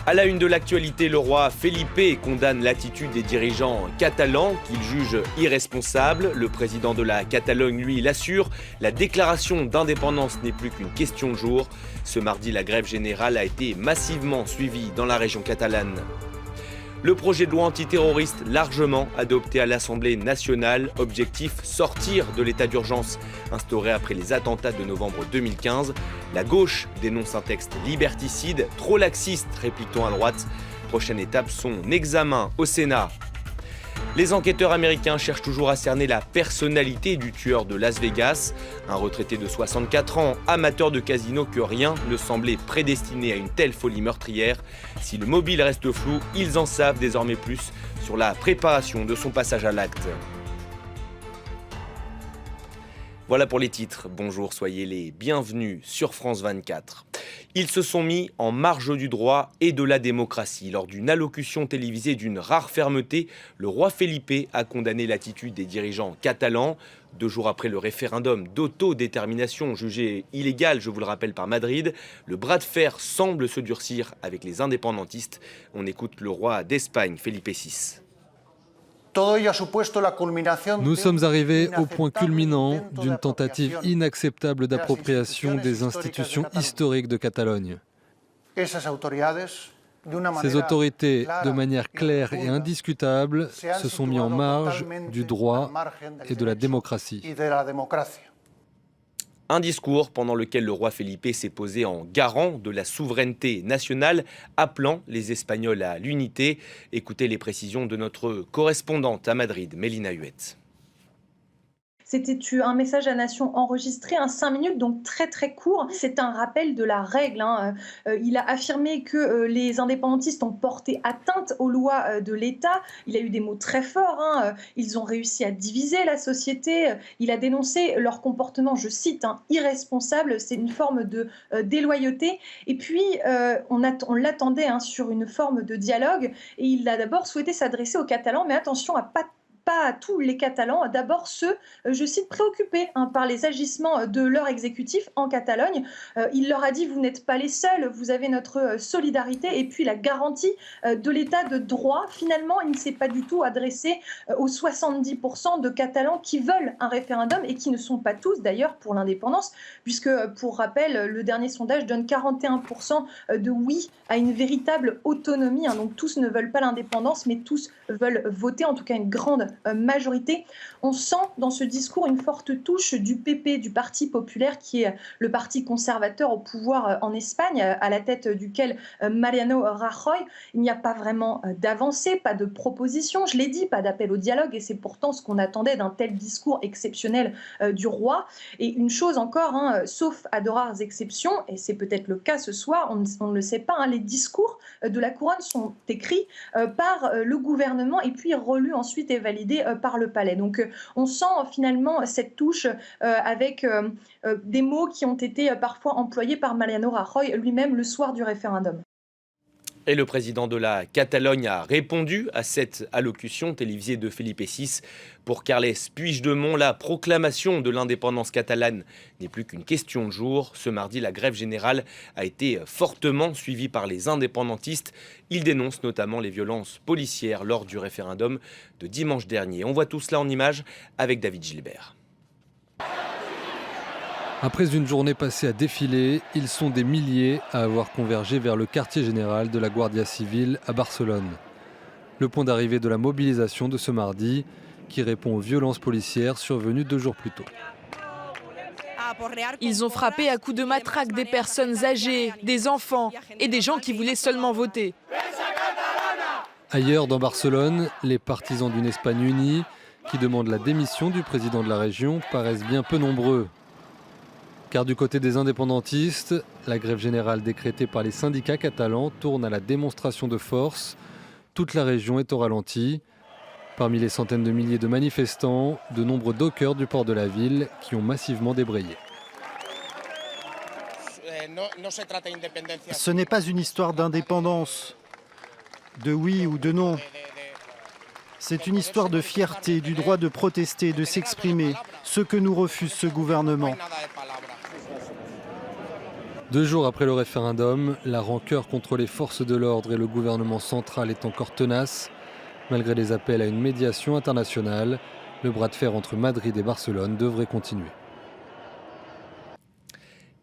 À la une de l'actualité, le roi Felipe condamne l'attitude des dirigeants catalans qu'il juge irresponsable. Le président de la Catalogne, lui, l'assure, la déclaration d'indépendance n'est plus qu'une question de jour. Ce mardi, la grève générale a été massivement suivie dans la région catalane. Le projet de loi antiterroriste largement adopté à l'Assemblée nationale. Objectif, sortir de l'état d'urgence instauré après les attentats de novembre 2015. La gauche dénonce un texte liberticide, trop laxiste, réplique-t-on à droite. Prochaine étape, son examen au Sénat. Les enquêteurs américains cherchent toujours à cerner la personnalité du tueur de Las Vegas. Un retraité de 64 ans, amateur de casino, que rien ne semblait prédestiné à une telle folie meurtrière. Si le mobile reste flou, ils en savent désormais plus sur la préparation de son passage à l'acte. Voilà pour les titres. Bonjour, soyez les bienvenus sur France 24. Ils se sont mis en marge du droit et de la démocratie. Lors d'une allocution télévisée d'une rare fermeté, le roi Felipe a condamné l'attitude des dirigeants catalans. 2 jours après le référendum d'autodétermination jugé illégal, je vous le rappelle, par Madrid, le bras de fer semble se durcir avec les indépendantistes. On écoute le roi d'Espagne, Felipe VI. Nous sommes arrivés au point culminant d'une tentative inacceptable d'appropriation des institutions historiques de Catalogne. Ces autorités, de manière claire et indiscutable, se sont mis en marge du droit et de la démocratie. Un discours pendant lequel le roi Felipe s'est posé en garant de la souveraineté nationale, appelant les Espagnols à l'unité. Écoutez les précisions de notre correspondante à Madrid, Mélina Huet. C'était un message à nation enregistré, 5 minutes, donc très très court. C'est un rappel de la règle. Il a affirmé que les indépendantistes ont porté atteinte aux lois de l'État. Il a eu des mots très forts. Ils ont réussi à diviser la société. Il a dénoncé leur comportement, je cite, irresponsable. C'est une forme de déloyauté. Et puis, on l'attendait sur une forme de dialogue. Et il a d'abord souhaité s'adresser aux Catalans, mais attention à pas à tous les Catalans, d'abord ceux, je cite, préoccupés par les agissements de leur exécutif en Catalogne. Il leur a dit, vous n'êtes pas les seuls, vous avez notre solidarité et puis la garantie de l'état de droit. Finalement, il ne s'est pas du tout adressé aux 70% de Catalans qui veulent un référendum et qui ne sont pas tous d'ailleurs pour l'indépendance, puisque pour rappel, le dernier sondage donne 41% de oui à une véritable autonomie. Donc tous ne veulent pas l'indépendance, mais tous veulent voter, en tout cas une grande majorité. On sent dans ce discours une forte touche du PP, du Parti populaire, qui est le parti conservateur au pouvoir en Espagne, à la tête duquel Mariano Rajoy. Il n'y a pas vraiment d'avancée, pas de proposition, je l'ai dit, pas d'appel au dialogue, et c'est pourtant ce qu'on attendait d'un tel discours exceptionnel du roi. Et une chose encore, sauf à de rares exceptions, et c'est peut-être le cas ce soir, on ne le sait pas, les discours de la couronne sont écrits par le gouvernement et puis relus ensuite et validés par le palais. Donc on sent finalement cette touche avec des mots qui ont été parfois employés par Mariano Rajoy lui-même le soir du référendum. Et le président de la Catalogne a répondu à cette allocution télévisée de Felipe VI. Pour Carles Puigdemont, la proclamation de l'indépendance catalane n'est plus qu'une question de jour. Ce mardi, la grève générale a été fortement suivie par les indépendantistes. Ils dénoncent notamment les violences policières lors du référendum de dimanche dernier. On voit tout cela en images avec David Gilbert. Après une journée passée à défiler, ils sont des milliers à avoir convergé vers le quartier général de la Guardia Civile à Barcelone. Le point d'arrivée de la mobilisation de ce mardi, qui répond aux violences policières survenues 2 jours plus tôt. Ils ont frappé à coups de matraque des personnes âgées, des enfants et des gens qui voulaient seulement voter. Ailleurs dans Barcelone, les partisans d'une Espagne unie, qui demandent la démission du président de la région, paraissent bien peu nombreux. Car du côté des indépendantistes, la grève générale décrétée par les syndicats catalans tourne à la démonstration de force. Toute la région est au ralenti. Parmi les centaines de milliers de manifestants, de nombreux dockers du port de la ville qui ont massivement débrayé. Ce n'est pas une histoire d'indépendance, de oui ou de non. C'est une histoire de fierté, du droit de protester, de s'exprimer, ce que nous refuse ce gouvernement. 2 jours après le référendum, la rancœur contre les forces de l'ordre et le gouvernement central est encore tenace. Malgré les appels à une médiation internationale, le bras de fer entre Madrid et Barcelone devrait continuer.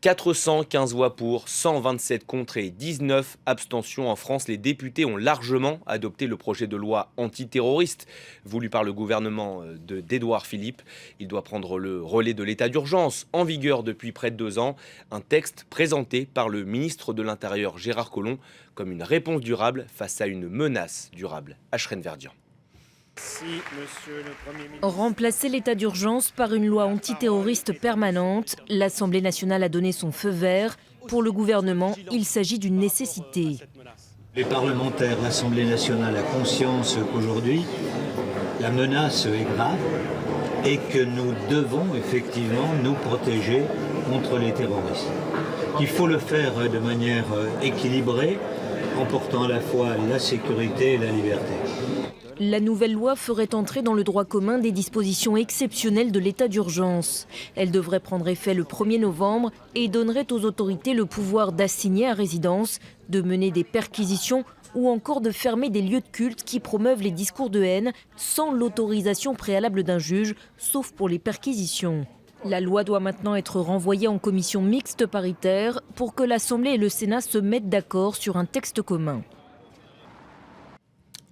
415 voix pour, 127 contre et 19 abstentions en France. Les députés ont largement adopté le projet de loi antiterroriste voulu par le gouvernement d'Édouard Philippe. Il doit prendre le relais de l'état d'urgence en vigueur depuis près de 2 ans. Un texte présenté par le ministre de l'Intérieur Gérard Collomb comme une réponse durable face à une menace durable. Ashren Verdian. Remplacer l'état d'urgence par une loi antiterroriste permanente, l'Assemblée nationale a donné son feu vert. Pour le gouvernement, il s'agit d'une nécessité. Les parlementaires, l'Assemblée nationale a conscience qu'aujourd'hui, la menace est grave et que nous devons effectivement nous protéger contre les terroristes. Il faut le faire de manière équilibrée, en portant à la fois la sécurité et la liberté. La nouvelle loi ferait entrer dans le droit commun des dispositions exceptionnelles de l'état d'urgence. Elle devrait prendre effet le 1er novembre et donnerait aux autorités le pouvoir d'assigner à résidence, de mener des perquisitions ou encore de fermer des lieux de culte qui promeuvent les discours de haine sans l'autorisation préalable d'un juge, sauf pour les perquisitions. La loi doit maintenant être renvoyée en commission mixte paritaire pour que l'Assemblée et le Sénat se mettent d'accord sur un texte commun.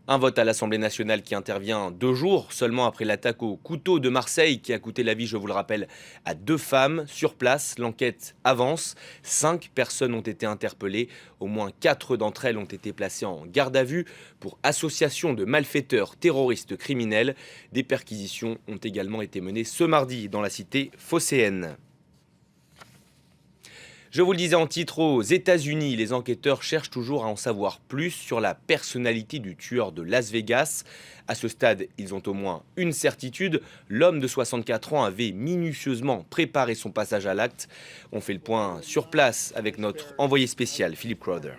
Un vote à l'Assemblée nationale qui intervient 2 jours seulement après l'attaque au couteau de Marseille qui a coûté la vie, je vous le rappelle, à 2 femmes. Sur place, l'enquête avance. 5 personnes ont été interpellées. Au moins 4 d'entre elles ont été placées en garde à vue pour association de malfaiteurs terroristes criminels. Des perquisitions ont également été menées ce mardi dans la cité phocéenne. Je vous le disais en titre, aux États-Unis, les enquêteurs cherchent toujours à en savoir plus sur la personnalité du tueur de Las Vegas. À ce stade, ils ont au moins une certitude. L'homme de 64 ans avait minutieusement préparé son passage à l'acte. On fait le point sur place avec notre envoyé spécial, Philippe Crowder.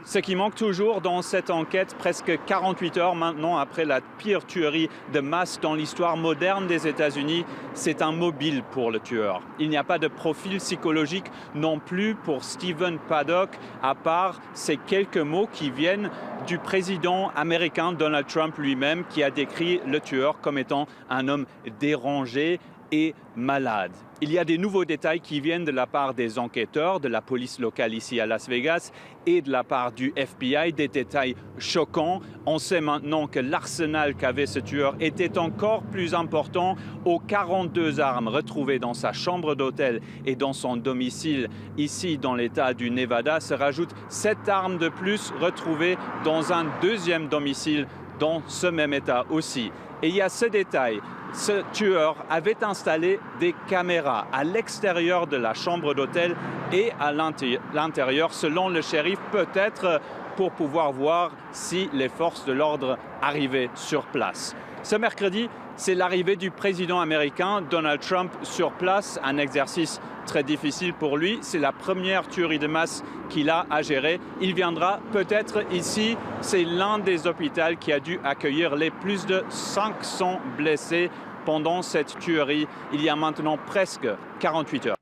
Ce qui manque toujours dans cette enquête, presque 48 heures maintenant après la pire tuerie de masse dans l'histoire moderne des États-Unis, c'est un mobile pour le tueur. Il n'y a pas de profil psychologique non plus pour Stephen Paddock, à part ces quelques mots qui viennent du président américain Donald Trump lui-même, qui a décrit le tueur comme étant un homme dérangé et malade. Il y a des nouveaux détails qui viennent de la part des enquêteurs, de la police locale ici à Las Vegas et de la part du FBI, des détails choquants. On sait maintenant que l'arsenal qu'avait ce tueur était encore plus important. Aux 42 armes retrouvées dans sa chambre d'hôtel et dans son domicile ici dans l'État du Nevada se rajoutent 7 armes de plus retrouvées dans un deuxième domicile dans ce même État aussi. Et il y a ce détail. Ce tueur avait installé des caméras à l'extérieur de la chambre d'hôtel et à l'intérieur, selon le shérif, peut-être pour pouvoir voir si les forces de l'ordre arrivaient sur place. Ce mercredi, c'est l'arrivée du président américain Donald Trump sur place, un exercice très difficile pour lui. C'est la première tuerie de masse qu'il a à gérer. Il viendra peut-être ici. C'est l'un des hôpitaux qui a dû accueillir les plus de 500 blessés pendant cette tuerie il y a maintenant presque 48 heures.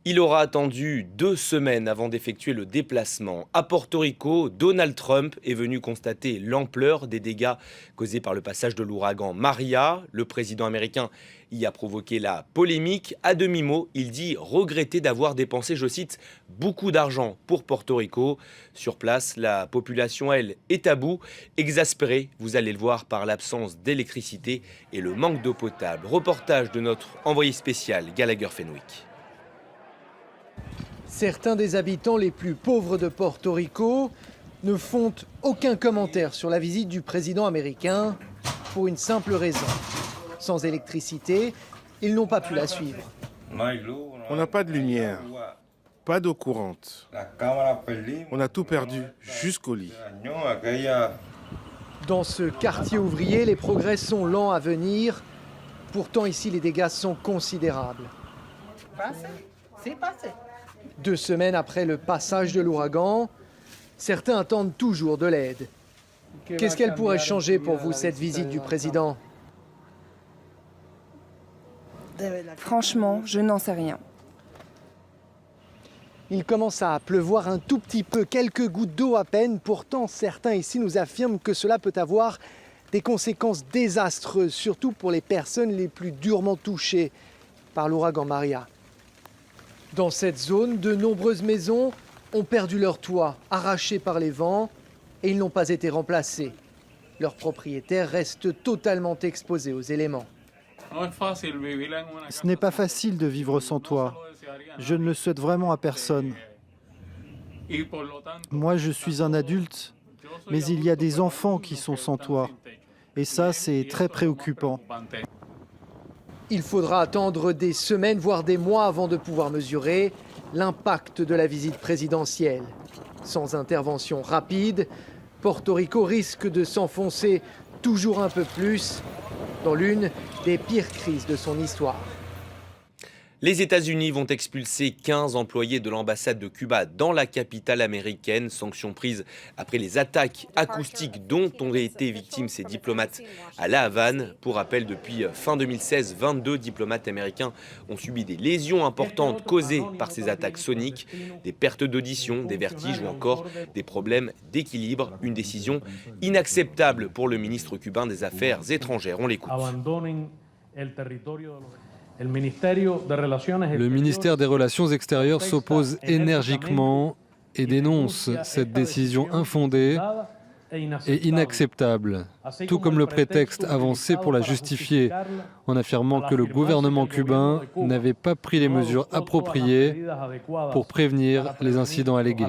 Il aura attendu 2 semaines avant d'effectuer le déplacement. À Porto Rico, Donald Trump est venu constater l'ampleur des dégâts causés par le passage de l'ouragan Maria. Le président américain y a provoqué la polémique. À demi-mot, il dit regretter d'avoir dépensé, je cite, beaucoup d'argent pour Porto Rico. Sur place, la population, elle, est à bout, exaspérée, vous allez le voir, par l'absence d'électricité et le manque d'eau potable. Reportage de notre envoyé spécial, Gallagher Fenwick. Certains des habitants les plus pauvres de Porto Rico ne font aucun commentaire sur la visite du président américain pour une simple raison. Sans électricité, ils n'ont pas pu la suivre. On n'a pas de lumière, pas d'eau courante. On a tout perdu jusqu'au lit. Dans ce quartier ouvrier, les progrès sont lents à venir. Pourtant, ici, les dégâts sont considérables. 2 semaines après le passage de l'ouragan, certains attendent toujours de l'aide. Qu'est-ce qu'elle pourrait changer pour vous, cette visite du président ? Franchement, je n'en sais rien. Il commence à pleuvoir un tout petit peu, quelques gouttes d'eau à peine. Pourtant, certains ici nous affirment que cela peut avoir des conséquences désastreuses, surtout pour les personnes les plus durement touchées par l'ouragan Maria. Dans cette zone, de nombreuses maisons ont perdu leur toit, arrachés par les vents, et ils n'ont pas été remplacés. Leurs propriétaires restent totalement exposés aux éléments. Ce n'est pas facile de vivre sans toit. Je ne le souhaite vraiment à personne. Moi, je suis un adulte, mais il y a des enfants qui sont sans toit. Et ça, c'est très préoccupant. Il faudra attendre des semaines, voire des mois avant de pouvoir mesurer l'impact de la visite présidentielle. Sans intervention rapide, Porto Rico risque de s'enfoncer toujours un peu plus dans l'une des pires crises de son histoire. Les États-Unis vont expulser 15 employés de l'ambassade de Cuba dans la capitale américaine. Sanction prise après les attaques acoustiques dont ont été victimes ces diplomates à La Havane. Pour rappel, depuis fin 2016, 22 diplomates américains ont subi des lésions importantes causées par ces attaques soniques, des pertes d'audition, des vertiges ou encore des problèmes d'équilibre. Une décision inacceptable pour le ministre cubain des Affaires étrangères. On l'écoute. Le ministère des Relations extérieures s'oppose énergiquement et dénonce cette décision infondée et inacceptable, tout comme le prétexte avancé pour la justifier, en affirmant que le gouvernement cubain n'avait pas pris les mesures appropriées pour prévenir les incidents allégués.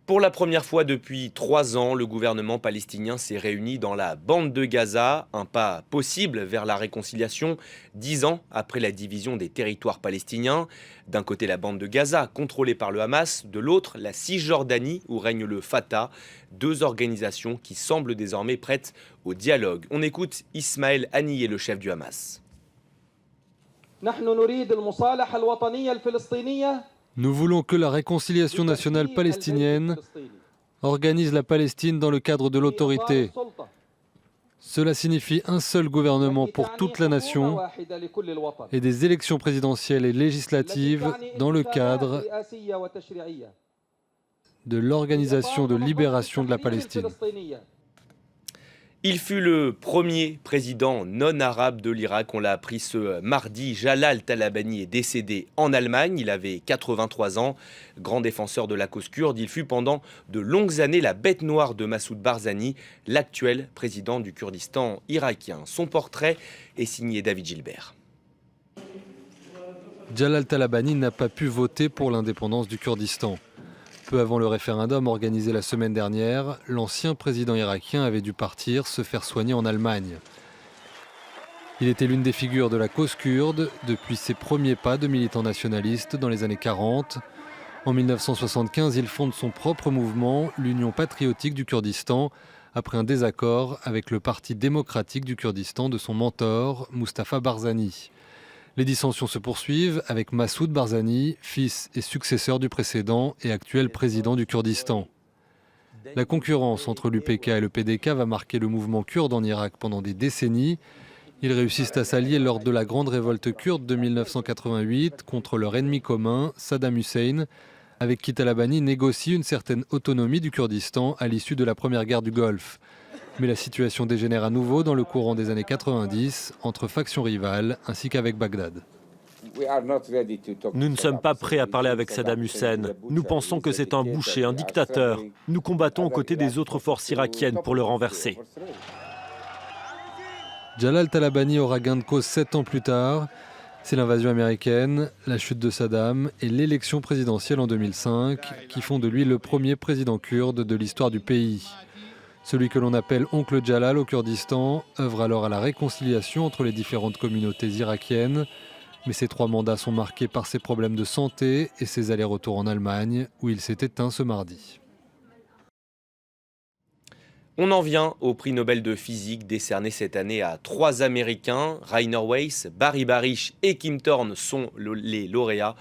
Pour la première fois depuis 3 ans, le gouvernement palestinien s'est réuni dans la bande de Gaza, un pas possible vers la réconciliation 10 ans après la division des territoires palestiniens. D'un côté la bande de Gaza, contrôlée par le Hamas, de l'autre la Cisjordanie, où règne le Fatah, 2 organisations qui semblent désormais prêtes au dialogue. On écoute Ismaël Haniyeh, le chef du Hamas. Nous voulons que la réconciliation nationale palestinienne organise la Palestine dans le cadre de l'autorité. Cela signifie un seul gouvernement pour toute la nation et des élections présidentielles et législatives dans le cadre de l'Organisation de libération de la Palestine. Il fut le premier président non-arabe de l'Irak. On l'a appris ce mardi. Jalal Talabani est décédé en Allemagne. Il avait 83 ans. Grand défenseur de la cause kurde, il fut pendant de longues années la bête noire de Massoud Barzani, l'actuel président du Kurdistan irakien. Son portrait est signé David Gilbert. Jalal Talabani n'a pas pu voter pour l'indépendance du Kurdistan. Peu avant le référendum organisé la semaine dernière, l'ancien président irakien avait dû partir se faire soigner en Allemagne. Il était l'une des figures de la cause kurde depuis ses premiers pas de militant nationaliste dans les années 40. En 1975, il fonde son propre mouvement, l'Union patriotique du Kurdistan, après un désaccord avec le Parti démocratique du Kurdistan de son mentor, Mustafa Barzani. Les dissensions se poursuivent avec Massoud Barzani, fils et successeur du précédent et actuel président du Kurdistan. La concurrence entre l'UPK et le PDK va marquer le mouvement kurde en Irak pendant des décennies. Ils réussissent à s'allier lors de la grande révolte kurde de 1988 contre leur ennemi commun, Saddam Hussein, avec qui Talabani négocie une certaine autonomie du Kurdistan à l'issue de la première guerre du Golfe. Mais la situation dégénère à nouveau dans le courant des années 90 entre factions rivales ainsi qu'avec Bagdad. Nous ne sommes pas prêts à parler avec Saddam Hussein. Nous pensons que c'est un boucher, un dictateur. Nous combattons aux côtés des autres forces irakiennes pour le renverser. Jalal Talabani aura gain de cause 7 ans plus tard. C'est l'invasion américaine, la chute de Saddam et l'élection présidentielle en 2005 qui font de lui le premier président kurde de l'histoire du pays. Celui que l'on appelle Oncle Jalal au Kurdistan œuvre alors à la réconciliation entre les différentes communautés irakiennes, mais ses 3 mandats sont marqués par ses problèmes de santé et ses allers-retours en Allemagne, où il s'est éteint ce mardi. On en vient au prix Nobel de physique décerné cette année à 3 Américains. Rainer Weiss, Barry Barish et Kim Thorne sont les lauréats.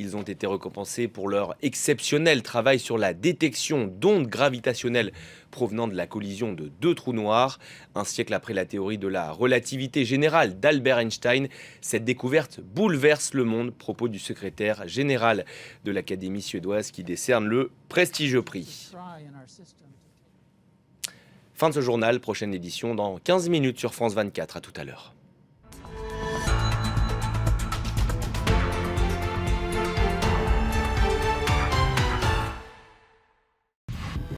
Ils ont été récompensés pour leur exceptionnel travail sur la détection d'ondes gravitationnelles provenant de la collision de 2 trous noirs. Un siècle après la théorie de la relativité générale d'Albert Einstein, cette découverte bouleverse le monde. Propos du secrétaire général de l'Académie suédoise qui décerne le prestigieux prix. Fin de ce journal, prochaine édition dans 15 minutes sur France 24. À tout à l'heure.